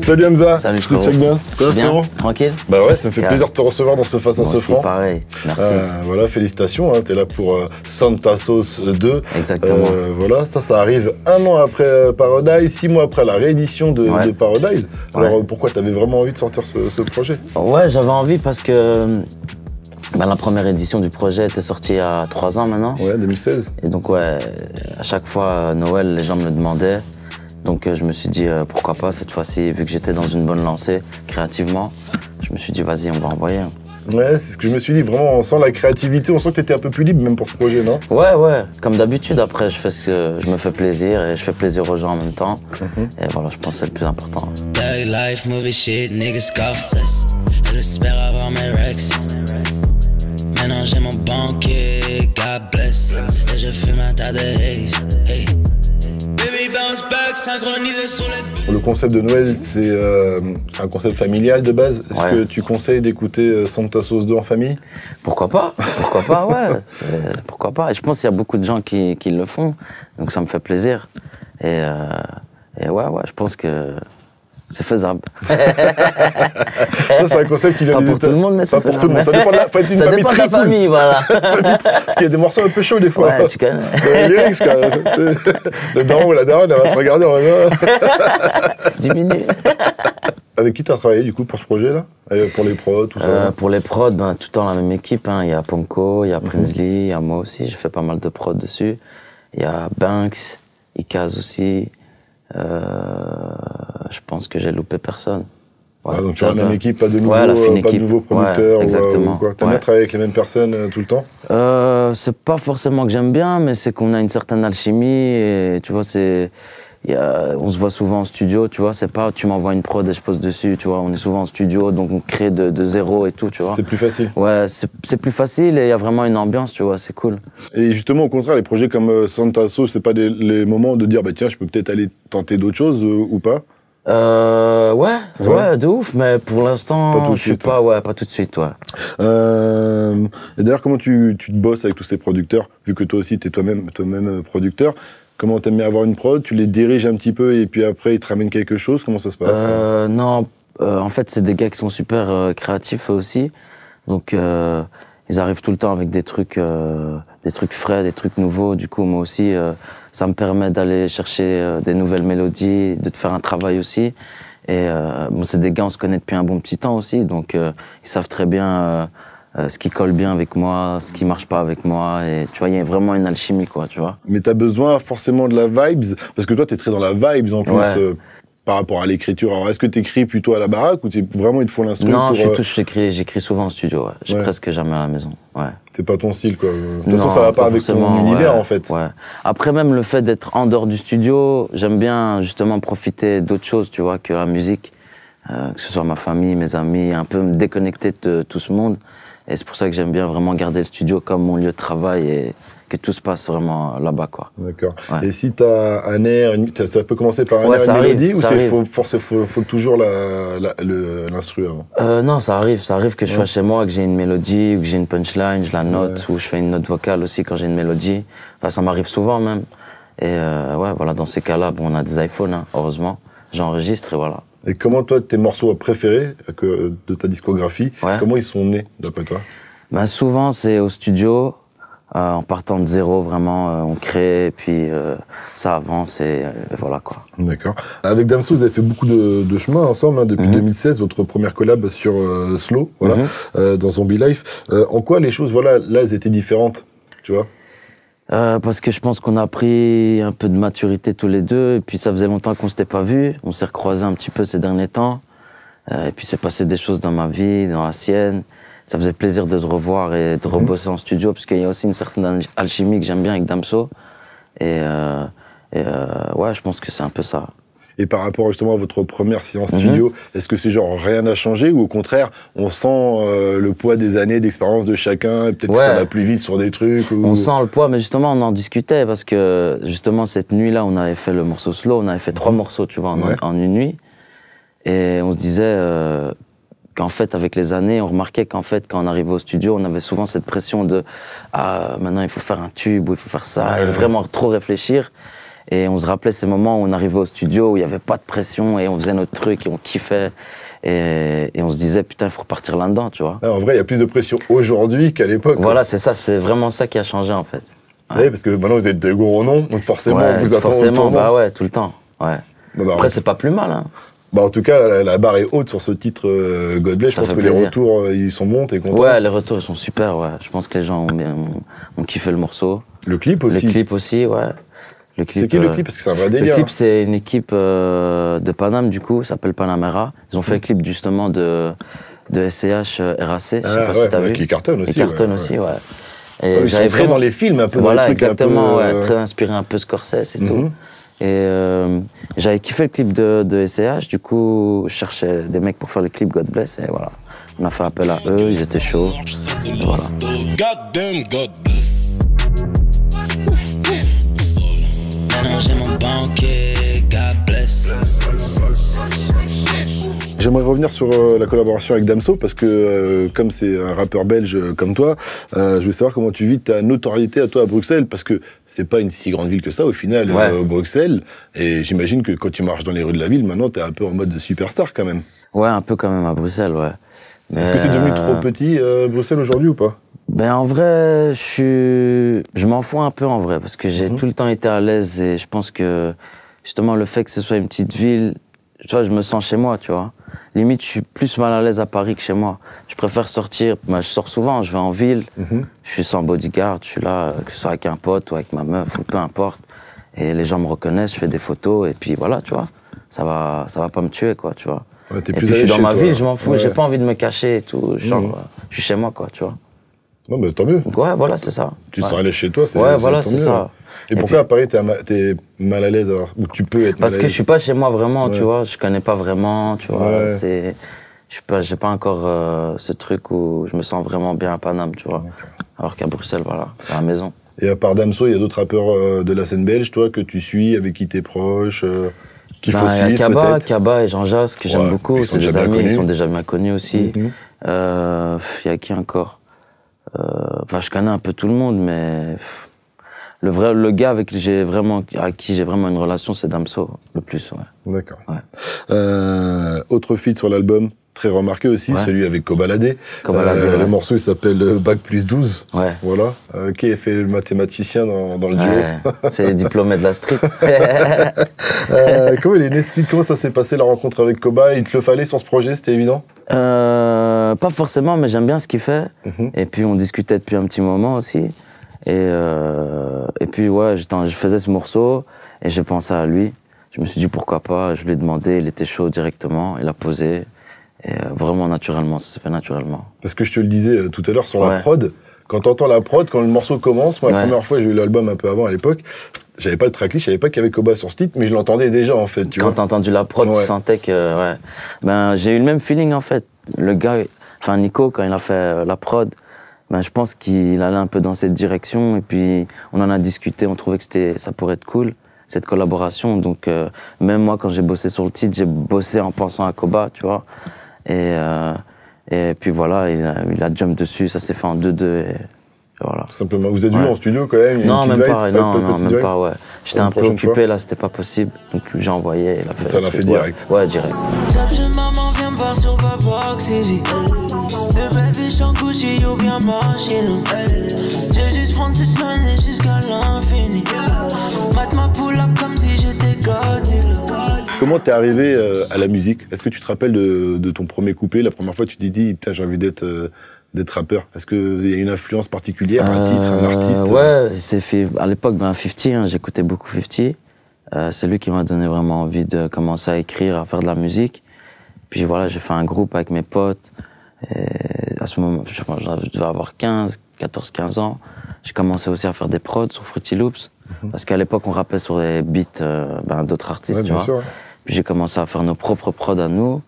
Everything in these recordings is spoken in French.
Salut Hamza, salut, je te check bien. Ça va bien, tranquille. Bah ouais, ça me fait plaisir de te recevoir dans ce Face à ce franc. Pareil, merci. Voilà, félicitations, hein, t'es là pour Santa Sauce 2. Exactement. Voilà, ça arrive 1 an après Paradise, 6 mois après la réédition de Paradise. Alors pourquoi t'avais vraiment envie de sortir ce projet? Ouais, j'avais envie parce que la première édition du projet était sortie il y a 3 ans maintenant. Ouais, 2016. Et donc ouais, à chaque fois Noël, les gens me le demandaient. Donc je me suis dit pourquoi pas cette fois-ci, vu que j'étais dans une bonne lancée créativement, je me suis dit vas-y, on va envoyer. Ouais, c'est ce que je me suis dit, vraiment on sent la créativité, on sent que t'étais un peu plus libre même pour ce projet, non? Ouais, comme d'habitude, après je fais ce que je me fais plaisir et je fais plaisir aux gens en même temps. Et voilà, je pense que c'est le plus important. Life, movie shit, niggas gossess. Elle espère avoir mes rex. Maintenant j'ai mon banquier, God bless. Et je fume un tas de haze, hey. Le concept de Noël, c'est un concept familial de base. Est-ce que tu conseilles d'écouter Santa Sauce 2 en famille? Pourquoi pas? Pourquoi pas, ouais. Pourquoi pas? Et je pense qu'il y a beaucoup de gens qui le font, donc ça me fait plaisir. Et ouais, je pense que c'est faisable. Ça, c'est un concept qui vient des États-Unis. Pas pour tout le monde, mais c'est pour tout le monde. Ça dépend de la, faut être une ça famille dépend de très la famille, cool. voilà. Parce qu'il y a des morceaux un peu chauds des fois. Ouais, tu connais. Les lyrics, quoi. Le daron ou la daronne, elle va te regarder en mode... Diminue. Avec qui tu as travaillé du coup pour ce projet-là? Pour les prods, tout ça? Pour les prods, tout le temps la même équipe. Hein. Il y a Ponko, il y a Prinsley, il y a moi aussi. J'ai fait pas mal de prods dessus. Il y a Banks, Ikaz aussi. Je pense que j'ai loupé personne. Ouais, donc tu as la même équipe, pas de nouveaux Ouais, producteurs exactement. ou quoi? T'aimes bien travailler avec les mêmes personnes tout le temps? C'est pas forcément que j'aime bien, mais c'est qu'on a une certaine alchimie et tu vois, on se voit souvent en studio, tu vois, c'est pas tu m'envoies une prod et je pose dessus, tu vois, on est souvent en studio, donc on crée de zéro et tout, tu vois. C'est plus facile. Ouais, c'est plus facile et il y a vraiment une ambiance, tu vois, c'est cool. Et justement, au contraire, les projets comme Santa Sauce, c'est pas les moments de dire, bah tiens, je peux peut-être aller tenter d'autres choses ou pas? Ouais, de ouf, mais pour l'instant, je suis pas tout de suite, ouais. Et d'ailleurs, comment tu te bosses avec tous ces producteurs, vu que toi aussi, t'es toi-même producteur? Comment t'aimes bien avoir une prod? Tu les diriges un petit peu et puis après, ils te ramènent quelque chose? Comment ça se passe? Non, en fait, c'est des gars qui sont super créatifs eux aussi. Donc, ils arrivent tout le temps avec des trucs frais, des trucs nouveaux. Du coup, moi aussi, ça me permet d'aller chercher des nouvelles mélodies, de te faire un travail aussi. Et bon, c'est des gars, on se connaît depuis un bon petit temps aussi. Donc, ils savent très bien ce qui colle bien avec moi, ce qui marche pas avec moi. Et tu vois, il y a vraiment une alchimie, quoi, tu vois. Mais t'as besoin forcément de la vibes, parce que toi, t'es très dans la vibes en plus, par rapport à l'écriture. Alors, est-ce que t'écris plutôt à la baraque ou vraiment il te faut l'instru? Non, j'écris souvent en studio, ouais. J'ai presque jamais à la maison, ouais. C'est pas ton style, quoi. De toute façon, ça va pas avec ton univers, en fait. Ouais. Après, même le fait d'être en dehors du studio, j'aime bien justement profiter d'autres choses, tu vois, que la musique. Que ce soit ma famille, mes amis, un peu me déconnecter de tout ce monde. Et c'est pour ça que j'aime bien vraiment garder le studio comme mon lieu de travail et que tout se passe vraiment là-bas, quoi. D'accord. Ouais. Et si t'as un air, ça peut commencer par un air, une mélodie, ou faut toujours l'instru avant? Non, ça arrive que je sois chez moi, que j'ai une mélodie, ou que j'ai une punchline, je la note, ou je fais une note vocale aussi quand j'ai une mélodie. Enfin, ça m'arrive souvent même. Et voilà, dans ces cas-là, bon, on a des iPhones, hein, heureusement. J'enregistre et voilà. Et comment, toi, tes morceaux préférés de ta discographie, comment ils sont nés, d'après toi? Souvent, c'est au studio, en partant de zéro, vraiment, on crée, et puis ça avance, et voilà, quoi. D'accord. Avec Damso, vous avez fait beaucoup de chemin ensemble, hein, depuis 2016, votre première collab sur Slow, voilà, dans Zombie Life. En quoi les choses, voilà, là, elles étaient différentes, tu vois? Parce que je pense qu'on a pris un peu de maturité tous les deux, et puis ça faisait longtemps qu'on s'était pas vus, on s'est recroisés un petit peu ces derniers temps, et puis c'est passé des choses dans ma vie, dans la sienne. Ça faisait plaisir de se revoir et de rebosser en studio, parce qu'il y a aussi une certaine alchimie que j'aime bien avec Damso, et ouais, je pense que c'est un peu ça. Et par rapport justement à votre première séance studio, est-ce que c'est genre rien n'a changé ou au contraire, on sent le poids des années d'expérience de chacun et peut-être que ça va plus vite sur des trucs ou... On sent le poids, mais justement on en discutait parce que justement cette nuit-là, on avait fait le morceau Slow, on avait fait 3 morceaux, tu vois, en une nuit. Et on se disait, qu'en fait, avec les années, on remarquait qu'en fait, quand on arrivait au studio, on avait souvent cette pression de « Ah, maintenant, il faut faire un tube, ou il faut faire ça », et vraiment trop réfléchir. Et on se rappelait ces moments où on arrivait au studio, où il n'y avait pas de pression, et on faisait notre truc, et on kiffait. Et on se disait, putain, il faut repartir là-dedans, tu vois. En vrai, il y a plus de pression aujourd'hui qu'à l'époque. Voilà, c'est ça, c'est vraiment ça qui a changé, en fait. Ouais, parce que maintenant, vous êtes de gros noms, donc forcément, ouais, vous attendez forcément, bah ouais, tout le temps, ouais. Bah, après, c'est pas plus mal, hein. Bah, en tout cas, la barre est haute sur ce titre God Bless. Je pense que les retours, ils sont bons, t'es content? Ouais, les retours, ils sont super, ouais. Je pense que les gens ont kiffé le morceau. Le clip aussi? Le clip aussi, ouais. C'est qui le clip? Parce que c'est un vrai délire. Le clip, c'est une équipe de Paname, du coup, ça s'appelle Panamera. Ils ont fait le clip, justement, de SCH RAC, je sais pas si t'as vu. Qui cartonne aussi. Qui cartonne aussi, ouais. Et ils sont très dans les films, un peu dans voilà, les trucs exactement, un peu, ouais, très inspiré un peu Scorsese et tout. Et j'avais kiffé le clip de SCH, du coup, je cherchais des mecs pour faire le clip God Bless, et voilà. On a fait appel à eux, ils étaient chauds. Et voilà. Maintenant j'ai mon banquier, God bless. J'aimerais revenir sur la collaboration avec Damso, parce que comme c'est un rappeur belge comme toi, je veux savoir comment tu vis ta notoriété à toi à Bruxelles, parce que c'est pas une si grande ville que ça au final, Bruxelles, et j'imagine que quand tu marches dans les rues de la ville, maintenant t'es un peu en mode de superstar quand même. Ouais, un peu quand même à Bruxelles, ouais. Est-ce que c'est devenu trop petit Bruxelles aujourd'hui ou pas? Ben en vrai, je m'en fous un peu en vrai, parce que j'ai tout le temps été à l'aise, et je pense que justement le fait que ce soit une petite ville, tu vois, je me sens chez moi, tu vois. Limite, je suis plus mal à l'aise à Paris que chez moi. Je préfère sortir, je sors souvent, je vais en ville, je suis sans bodyguard, je suis là, que ce soit avec un pote ou avec ma meuf, ou peu importe. Et les gens me reconnaissent, je fais des photos, et puis voilà, tu vois. Ça va pas me tuer, quoi, tu vois. Ouais, et puis je suis dans ma ville, je m'en fous, j'ai pas envie de me cacher et tout. Genre, je suis chez moi, quoi, tu vois. Non, mais tant mieux. Ouais, voilà, c'est ça. Tu sens aller chez toi, c'est ouais, voilà, c'est ça. Et pourquoi à Paris, t'es mal à l'aise, alors, ou tu peux être mal à l'aise? Parce que je suis pas chez moi vraiment, tu vois. Je connais pas vraiment, tu vois. J'ai pas encore ce truc où je me sens vraiment bien à Paname, tu vois. Alors qu'à Bruxelles, voilà, c'est la maison. Et à part Damso, il y a d'autres rappeurs de la scène belge, toi, que tu suis, avec qui t'es proche, qu'il faut suivre, peut-être? Kaba et Jean-Jas, que j'aime beaucoup, c'est des amis, ils sont déjà bien connus aussi. Il y a qui encore? Enfin, je connais un peu tout le monde, mais le gars avec qui j'ai vraiment une relation, c'est Damso, le plus, ouais. D'accord. Ouais. Autre feat sur l'album, très remarqué aussi, celui avec Kobalade. Le morceau, il s'appelle Bac plus 12. Ouais. Voilà. Qui a fait le mathématicien dans le duo? C'est les diplômés de la street. Comment il est né ce titre? Comment ça s'est passé la rencontre avec Koba? Il te le fallait sur ce projet, c'était évident? Pas forcément, mais j'aime bien ce qu'il fait. Et puis on discutait depuis un petit moment aussi. Et puis ouais, je faisais ce morceau et j'ai pensé à lui. Je me suis dit pourquoi pas, je lui ai demandé, il était chaud directement, il a posé. Et vraiment naturellement, ça s'est fait naturellement. Parce que je te le disais tout à l'heure sur la prod, quand t'entends la prod, quand le morceau commence, moi la première fois j'ai eu l'album un peu avant à l'époque, j'avais pas le tracklist, je savais pas qu'il y avait Koba sur ce titre, mais je l'entendais déjà en fait, tu vois. Quand t'as entendu la prod, tu sentais que, Ben, j'ai eu le même feeling en fait. Le gars, enfin Nico, quand il a fait la prod, ben, je pense qu'il allait un peu dans cette direction, et puis on en a discuté, on trouvait que ça pourrait être cool, cette collaboration. Donc même moi, quand j'ai bossé sur le titre, j'ai bossé en pensant à Koba, tu vois. Et puis voilà, il a jump dessus, ça s'est fait en 2-2 et voilà. Simplement. Vous êtes venu en studio quand même? Non, même pas, même pas, ouais. J'étais un peu occupé là, c'était pas possible, donc j'ai envoyé, il a fait. Ça l'a fait direct? Ouais, direct. Maman vient me voir sur Babok City. De bébé sans Gucci ou bien marcher nous. J'ai juste prendre cette année jusqu'à l'infini. Mate ma pull up comme si j'étais Godzilla. Comment t'es arrivé à la musique? Est-ce que tu te rappelles de ton premier couplet? La première fois tu t'es dit, putain, j'ai envie d'être rappeur. Est-ce qu'il y a une influence particulière, un titre, un artiste? Ouais, à l'époque, 50, hein, j'écoutais beaucoup 50. C'est lui qui m'a donné vraiment envie de commencer à écrire, à faire de la musique. Puis voilà, j'ai fait un groupe avec mes potes. Et à ce moment, je devais avoir 14-15 ans. J'ai commencé aussi à faire des prods sur Fruity Loops. Parce qu'à l'époque, on rappait sur les beats d'autres artistes, tu vois. Sûr. Puis j'ai commencé à faire nos propres prods à nous.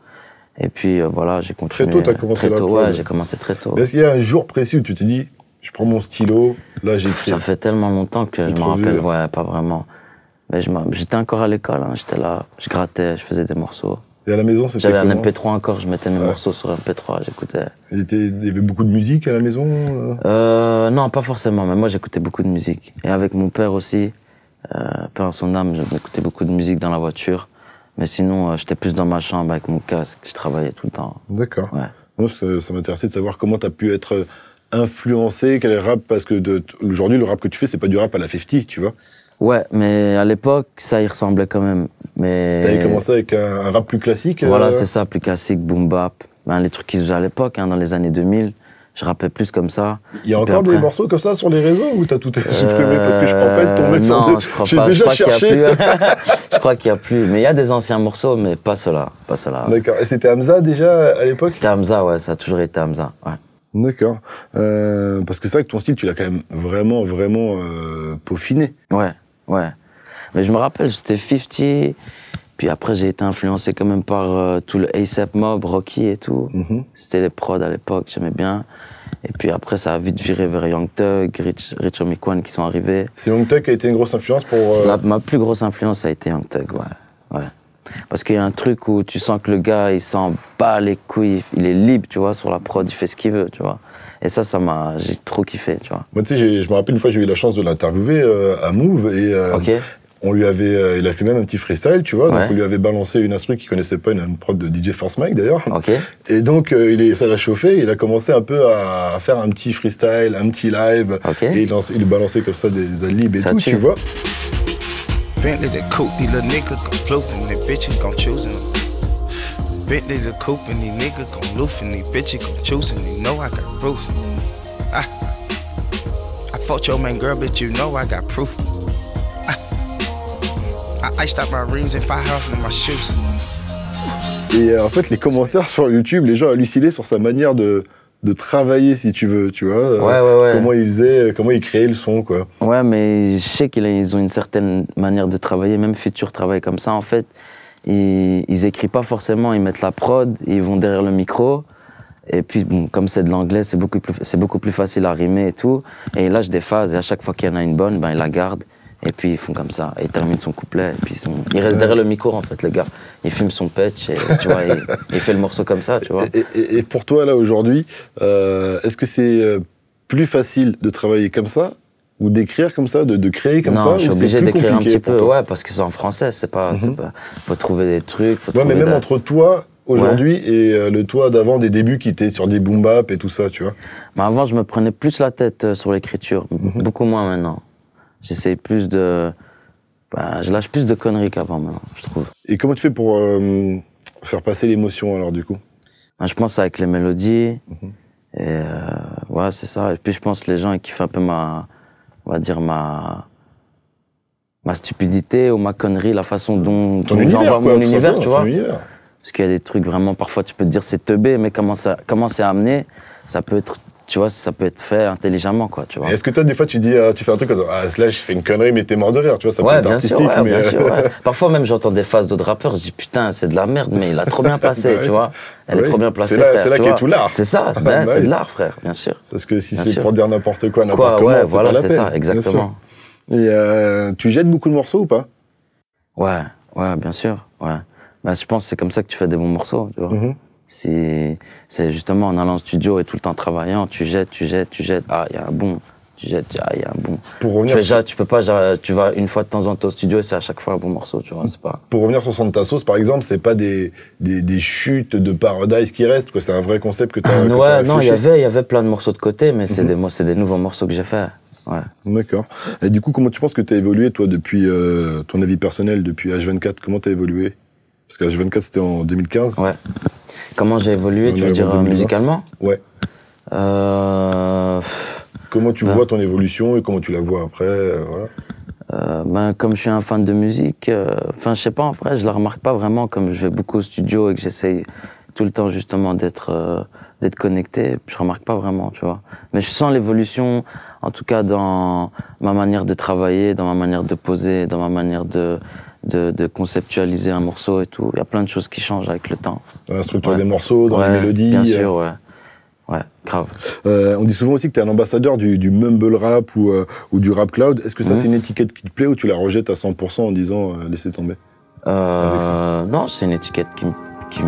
Et puis voilà, j'ai continué. Très tôt, t'as commencé la prod? Ouais, j'ai commencé très tôt. Est-ce qu'il y a un jour précis où tu te dis, je prends mon stylo, là j'écris? Ça fait tellement longtemps que je me rappelle, pas vraiment. Mais j'étais encore à l'école, hein, j'étais là, je grattais, je faisais des morceaux. Et à la maison, c'était J'avais un comment? MP3 encore, je mettais mes morceaux sur MP3, j'écoutais. Il y avait beaucoup de musique à la maison? Non, pas forcément, mais moi j'écoutais beaucoup de musique. Et avec mon père aussi, père en son âme, j'écoutais beaucoup de musique dans la voiture. Mais sinon, j'étais plus dans ma chambre avec mon casque, je travaillais tout le temps. D'accord. Ouais. Moi, ça m'intéressait de savoir comment tu as pu être influencé, quel est le rap, parce que aujourd'hui, le rap que tu fais, c'est pas du rap à la 50, tu vois. Ouais, mais à l'époque, ça y ressemblait quand même. Mais... T'avais commencé avec un rap plus classique? Voilà, c'est ça, plus classique, boom bap. Ben, les trucs qui se faisaient à l'époque, hein, dans les années 2000, je rappais plus comme ça. Il y a encore des morceaux comme ça sur les réseaux ou t'as tout supprimé? Parce que je crois pas être tombé sur non, je crois J'ai pas. déjà cherché. Je crois qu'il y a plus. Mais il y a des anciens morceaux, mais pas ceux-là. Pas ceux-là. D'accord. Et c'était Hamza déjà à l'époque? C'était Hamza, ouais, ça a toujours été Hamza. Ouais. D'accord. Parce que c'est vrai que ton style, tu l'as quand même vraiment peaufiné. Ouais, ouais. Mais je me rappelle, j'étais 50, puis après j'ai été influencé quand même par tout le A$AP Mob, Rocky et tout. C'était les prods à l'époque, j'aimais bien. Et puis après, ça a vite viré vers Young Thug, Rich Homie Quan qui sont arrivés. C'est Young Thug qui a été une grosse influence pour... Ma plus grosse influence, ça a été Young Thug, ouais. Parce qu'il y a un truc où tu sens que le gars, il s'en bat les couilles, il est libre, tu vois, sur la prod, il fait ce qu'il veut, tu vois. Et ça j'ai trop kiffé, tu vois. Moi, tu sais, je me rappelle une fois, j'ai eu la chance de l'interviewer à Move, et il a fait même un petit freestyle, tu vois. Donc on lui avait balancé une instru qu'il connaissait pas, une prod de DJ Force Mike d'ailleurs. Et donc ça l'a chauffé, il a commencé un peu à faire un petit freestyle, un petit live. Et il lui balançait comme ça des adlibs et tout, tu vois. Bentley the coupe, these little niggas gon' floof and these bitches gon' choose him. Bentley the coupe and these niggas gon' loof and these bitches gon' choose him. You know I got proof. I fucked your main girl, but you know I got proof. I iced out my rings and 500 in my shoes. Et en fait, les commentaires sur YouTube, les gens hallucinaient sur sa manière de travailler, si tu veux, tu vois. Ouais. Comment il faisait, comment il créait le son, quoi. Ouais, mais je sais qu'ils ont une certaine manière de travailler, même Future travaille comme ça, en fait. Ils écrivent pas forcément, ils mettent la prod, ils vont derrière le micro. Et puis, bon, comme c'est de l'anglais, c'est beaucoup plus facile à rimer et tout. Et ils lâchent des phases, et à chaque fois qu'il y en a une bonne, ben, ils la gardent. Et puis ils font comme ça, et ils terminent son couplet, et puis il reste derrière le micro en fait, le gars. Il fume son patch, et tu vois, il fait le morceau comme ça, tu vois. Et pour toi, là, aujourd'hui, est-ce que c'est plus facile de travailler comme ça, ou d'écrire comme ça, de créer comme ça? Non, je suis obligé d'écrire un petit peu, ouais, parce que c'est en français, c'est pas... Faut trouver des trucs, faut trouver mais même entre toi, aujourd'hui, et le toi d'avant, des débuts qui étaient sur des boom bap et tout ça, tu vois. Mais avant, je me prenais plus la tête sur l'écriture, beaucoup moins maintenant. J'essaie plus de... je lâche plus de conneries qu'avant, maintenant, je trouve. Et comment tu fais pour faire passer l'émotion, alors, du coup? Je pense avec les mélodies. Et ouais, c'est ça. Et puis, je pense que les gens, ils kiffent un peu ma stupidité ou ma connerie, la façon dont j'envoie mon univers, tu vois. Parce qu'il y a des trucs vraiment, parfois, tu peux te dire c'est teubé, mais comment c'est amené, ça peut être... Tu vois, ça peut être fait intelligemment, quoi, tu vois. Est-ce que toi, des fois, tu dis, tu fais un truc comme ça, là, je fais une connerie, mais t'es mort de rire, tu vois, ça peut être artistique, mais... bien sûr, ouais. Parfois, même, j'entends des phases d'autres rappeurs, je dis, putain, c'est de la merde, mais il a trop bien placé, tu vois. Elle est trop bien placée, c'est là qu'est tout l'art. C'est ça, c'est de l'art, frère, bien sûr. Parce que si c'est pour dire n'importe quoi, n'importe comment, c'est voilà, pas la peine. c'est ça, exactement. Et tu jettes beaucoup de morceaux ou pas? Ouais, bien sûr, ouais. Je pense que c'est comme ça que tu fais des bons morceaux, tu vois. C'est justement en allant au studio et tout le temps travaillant, tu jettes, ah, il y a un bon, tu jettes, ah, il y a un bon. Pour revenir tu peux pas, tu vas une fois de temps en temps au studio et c'est à chaque fois un bon morceau, tu vois, c'est pas... Pour revenir sur Son de ta sauce, par exemple, c'est pas des chutes de Paradise qui restent, quoi, c'est un vrai concept que t'as ouais, non, il y avait plein de morceaux de côté, mais c'est des nouveaux morceaux que j'ai fait, ouais. D'accord. Et du coup, comment tu penses que t'as évolué, toi, depuis ton avis personnel, depuis H24, comment t'as évolué? Parce que H24, c'était en 2015. Ouais. Comment j'ai évolué, tu veux dire musicalement? Ouais. Comment tu vois ton évolution et comment tu la vois après, voilà. Comme je suis un fan de musique, je sais pas, en vrai, je la remarque pas vraiment, comme je vais beaucoup au studio et que j'essaye tout le temps justement d'être connecté, je remarque pas vraiment, tu vois. Mais je sens l'évolution, en tout cas dans ma manière de travailler, dans ma manière de poser, dans ma manière de conceptualiser un morceau et tout. Il y a plein de choses qui changent avec le temps. Dans la structure des morceaux, dans les mélodies. Bien sûr, ouais. Ouais, grave. On dit souvent aussi que tu es un ambassadeur du mumble rap ou du rap cloud. Est-ce que ça, c'est une étiquette qui te plaît ou tu la rejettes à 100% en disant laissez tomber avec ça? Non, c'est une étiquette qui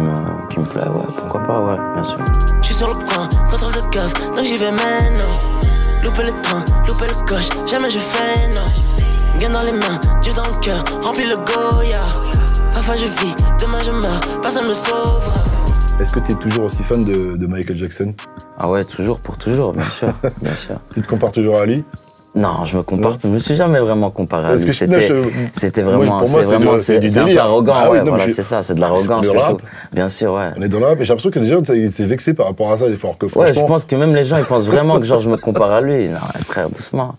me plaît, ouais, pourquoi pas, ouais, bien sûr. Je suis sur le coin, contrôle de keuf, donc j'y vais maintenant. Louper le train, louper le coche, jamais je fais non. Gain dans les mains, Dieu dans le cœur, remplis le Goya. Parfois je vis, demain je meurs, personne me sauve. Est-ce que tu es toujours aussi fan de Michael Jackson? Ah ouais, toujours, pour toujours, bien sûr, bien sûr. Tu te compares toujours à lui? Non, je me compare, Non. je me suis jamais vraiment comparé à lui. C'était Moi, vraiment, pour moi, c'est un peu arrogant, Ah oui, ouais, non, voilà, mais c'est ça, c'est de l'arrogance, c'est c'est le rap. tout. Bien sûr, ouais. On est dans le rap, mais j'ai l'impression que les gens ils étaient vexés par rapport à ça, des fois, alors que Ouais, franchement, je pense que même les gens, ils pensent vraiment que genre je me compare à lui. Non, frère, doucement.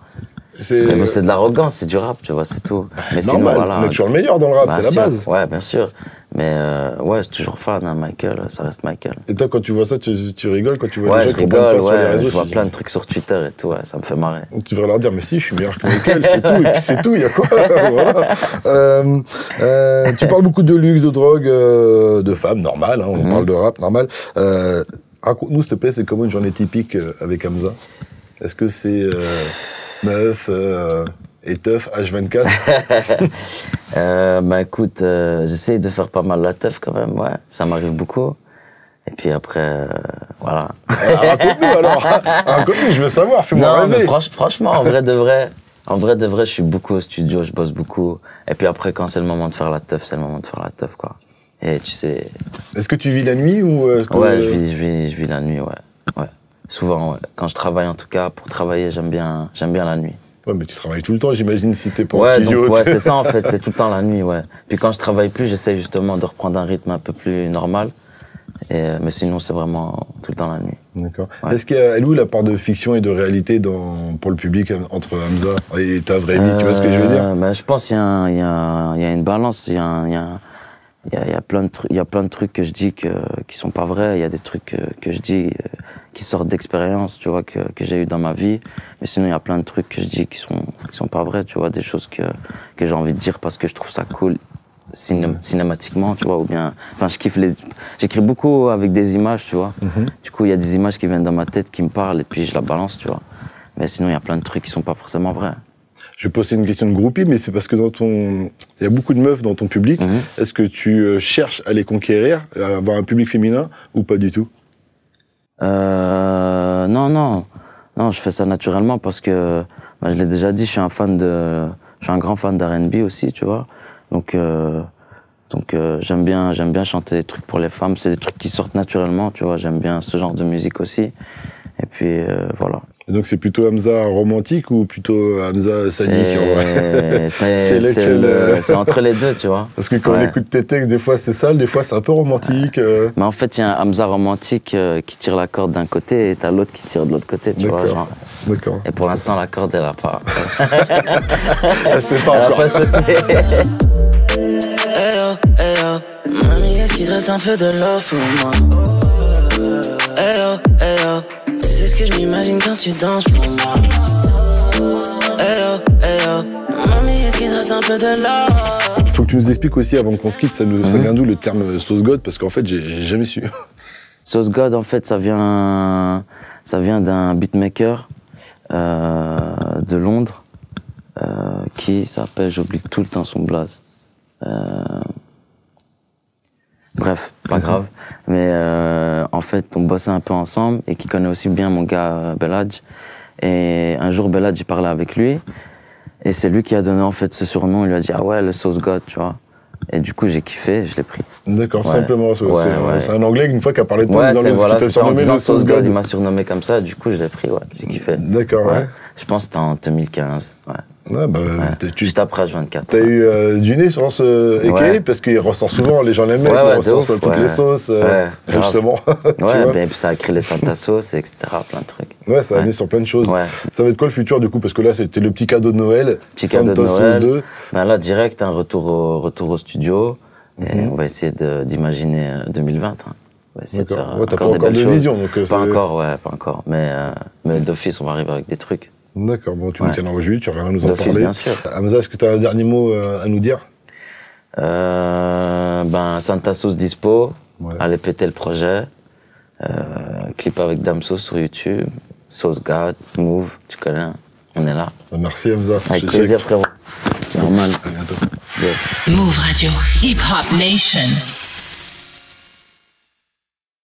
Mais bon, c'est de l'arrogance, c'est du rap, tu vois, c'est tout. Mais sinon, normal, voilà. on est toujours le meilleur dans le rap, Bien c'est la sûr, base. Ouais, bien sûr. Mais ouais, je suis toujours fan, hein, Michael, ça reste Michael. Et toi, quand tu vois ça, tu rigoles quand tu vois Ouais, les je gens qui comprennent rigole, pas sur les ouais, réseaux. je vois dis, plein de trucs sur Twitter et tout, ouais, ça me fait marrer. tu devrais leur dire, mais si, je suis meilleur que Michael, c'est tout, et puis c'est tout, il y a quoi voilà. Tu parles beaucoup de luxe, de drogue, de femmes, normal, hein, on parle de rap, normal. Raconte-nous, s'il te plaît, c'est comment une journée typique avec Hamza? Est-ce que c'est meuf et teuf H24? Bah écoute, j'essaye de faire pas mal la teuf quand même, ouais, ça m'arrive beaucoup. Et puis après, voilà. Raconte-nous alors, raconte-nous, je veux savoir, fais-moi Non, rêver. mais franchement, en vrai de vrai, je suis beaucoup au studio, je bosse beaucoup. Et puis après, quand c'est le moment de faire la teuf, c'est le moment de faire la teuf, quoi. Et tu sais... Est-ce que tu vis la nuit ou Ouais, je vis la nuit, ouais. Souvent, ouais. Quand je travaille, en tout cas, pour travailler, j'aime bien la nuit. Ouais, mais tu travailles tout le temps, j'imagine, si t'es pas en Ouais, studio. donc, ouais, c'est ça, en fait, c'est tout le temps la nuit, ouais. Puis quand je travaille plus, j'essaie justement de reprendre un rythme un peu plus normal. Mais sinon, c'est vraiment tout le temps la nuit. D'accord. Ouais. Est-ce qu'elle est où la part de fiction et de réalité pour le public entre Hamza et ta vraie vie, tu vois ce que je veux dire? Bah, je pense qu'il y a une balance, il y a plein de trucs que je dis qui sont pas vrais, il y a des trucs que je dis qui sortent d'expérience, tu vois, que j'ai eu dans ma vie. Mais sinon, il y a plein de trucs que je dis qui sont pas vrais, tu vois, des choses que j'ai envie de dire parce que je trouve ça cool cinématiquement, tu vois, ou bien... Enfin, j'écris beaucoup avec des images, tu vois. Du coup, il y a des images qui viennent dans ma tête, qui me parlent, et puis je la balance, tu vois. Mais sinon, il y a plein de trucs qui sont pas forcément vrais. Je vais poser une question de groupie, mais c'est parce que il y a beaucoup de meufs dans ton public. Est-ce que tu cherches à les conquérir, à avoir un public féminin, ou pas du tout? Non, je fais ça naturellement parce que, bah, je l'ai déjà dit, je suis un grand fan d'R&B aussi, tu vois. Donc j'aime bien chanter des trucs pour les femmes. C'est des trucs qui sortent naturellement, tu vois. J'aime bien ce genre de musique aussi. Et puis voilà. Et donc c'est plutôt Hamza romantique ou plutôt Hamza sadique? C'est entre les deux, tu vois. Parce que quand on écoute tes textes, des fois c'est sale, des fois c'est un peu romantique. Mais en fait, il y a un Hamza romantique qui tire la corde d'un côté et t'as l'autre qui tire de l'autre côté, tu vois. Genre. D'accord. Et pour l'instant, la corde, elle a pas. C'est pas encore. Hey yo, mamie, est-ce qu'il te reste un peu de love pour moi? Hey yo, tu sais ce que je m'imagine quand tu danses pour moi? Hey yo, mamie, est-ce qu'il te reste un peu de love? Il faut que tu nous expliques aussi, avant qu'on se quitte, ça vient d'où le terme sauce god? Parce qu'en fait, j'ai jamais su. Sauce God, en fait, ça vient d'un beatmaker de Londres qui s'appelle, j'oublie tout le temps son blaze. Bref, pas grave. Mais en fait, on bossait un peu ensemble et qui connaît aussi bien mon gars Belhadj. Et un jour, Belhadj, j'ai parlé avec lui et c'est lui qui a donné en fait ce surnom. Il lui a dit « Ah ouais, le Sauce God, tu vois ». Et du coup, j'ai kiffé, je l'ai pris. D'accord, Ouais. simplement. C'est un Anglais, une fois, qui a parlé de toi, Ouais, qui t'a surnommé le Sauce God. Il m'a surnommé comme ça, du coup, je l'ai pris, ouais, j'ai kiffé. D'accord, ouais. Je pense que c'était en 2015, ouais. Ouais, bah, Juste après H24. T'as eu du nez sur ce EK, parce qu'il ressort souvent, les gens l'aiment, il ressort ça toutes les sauces, justement. Ouais, et puis ça a créé les Santa Sauce, etc., plein de trucs. Ouais, ça a amené sur plein de choses. Ouais. Ça va être quoi le futur, du coup? Parce que là, c'était le petit cadeau de Noël, Santa Sauce 2. Ben là, direct, un retour au studio, et on va essayer d'imaginer 2020. Hein. On va essayer de faire t'as pas encore de vision, donc pas encore. Mais d'office, on va arriver avec des trucs. D'accord, bon, tu me tiens en juillet, tu vas nous en D'office, parler. bien sûr. Hamza, est-ce que tu as un dernier mot à nous dire? Santa Sauce dispo, allez péter le projet. Clip avec Damso sur YouTube, Sauce God, Move, tu connais, on est là. Merci Hamza. Avec plaisir frérot, c'est normal. À bientôt. Yes. Move Radio, Hip Hop Nation.